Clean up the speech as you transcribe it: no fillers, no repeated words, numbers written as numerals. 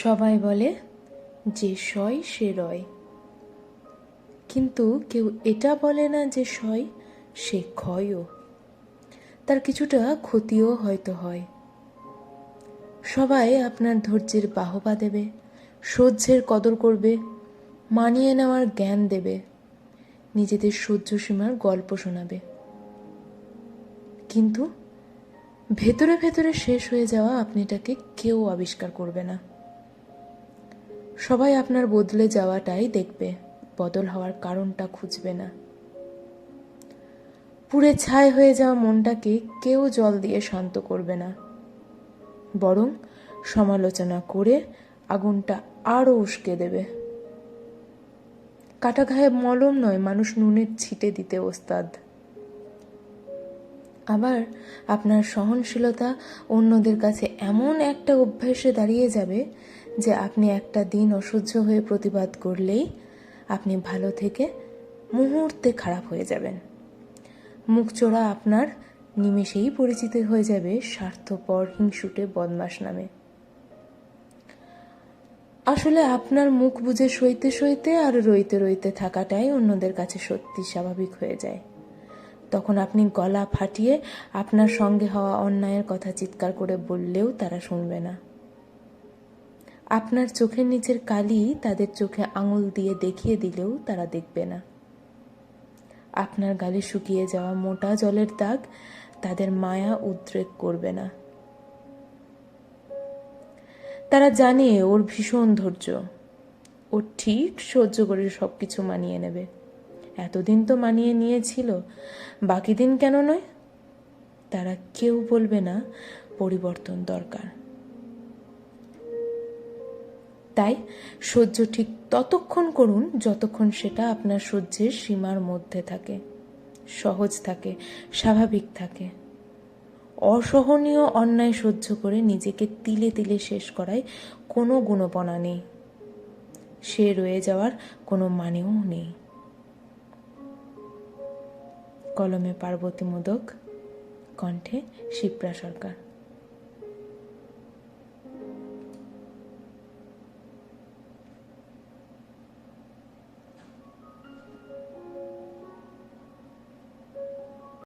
সবাই বলে যে সয় সে রয়, কিন্তু কেউ এটা বলে না যে সয় সে ক্ষয়ও, তার কিছুটা ক্ষতিও হয়তো হয়। সবাই আপনার ধৈর্যের বাহবা দেবে, সহ্যের কদর করবে, মানিয়ে নেওয়ার জ্ঞান দেবে, নিজেদের সহ্য সীমার গল্প শোনাবে, কিন্তু ভেতরে ভেতরে শেষ হয়ে যাওয়া আপনিটাকে কেউ আবিষ্কার করবে না। সবাই আপনার বদলে যাওয়াটাই দেখবে, বদল হওয়ার কারণটা খুঁজবে না। পুড়ে ছাই হয়ে যাওয়া মনটাকে কেউ জল দিয়ে শান্ত করবে না, বরং সমালোচনা করে আগুনটা আরো উস্কে দেবে। কাটা ঘায়ে মলম নয়, মানুষ নুনের ছিটে দিতে ওস্তাদ। আবার আপনার সহনশীলতা অন্যদের কাছে এমন একটা অভ্যাসে দাঁড়িয়ে যাবে যে আপনি একটা দিন অসহ্য হয়ে প্রতিবাদ করলেই আপনি ভালো থেকে মুহূর্তে খারাপ হয়ে যাবেন। মুখচোরা আপনার নিমেষেই পরিচিত হয়ে যাবে স্বার্থপর হিংসুটে বদমাশ নামে। আসলে আপনার মুখ বুজে সইতে সইতে আর রইতে রইতে থাকাটাই অন্যদের কাছে সত্যি স্বাভাবিক হয়ে যায়। তখন আপনি গলা ফাটিয়ে আপনার সঙ্গে হওয়া অন্যায়ের কথা চিৎকার করে বললেও তারা শুনবে না। আপনার চোখের নিচের কালি তাদের চোখে আঙুল দিয়ে দেখিয়ে দিলেও তারা দেখবে না। আপনার গালে শুকিয়ে যাওয়া মোটা জলের দাগ তাদের মায়া উদ্রেক করবে না। তারা জানে ওর ভীষণ ধৈর্য, ও ঠিক সহ্য করে সবকিছু মানিয়ে নেবে। এতদিন তো মানিয়ে নিয়েছিল, বাকি দিন কেন নয়? তারা কেউ বলবে না পরিবর্তন দরকার। তাই সহ্য ঠিক ততক্ষণ করুন যতক্ষণ সেটা আপনার সহ্যের সীমার মধ্যে থাকে, সহজ থাকে, স্বাভাবিক থাকে। অসহনীয় অন্যায় সহ্য করে নিজেকে তিলে তিলে শেষ করায় কোনো গুণপনা নেই, সে রয়ে যাওয়ার কোনো মানেও নেই। কলমে পার্বতী মোদক, কণ্ঠে শিপ্রা সরকার।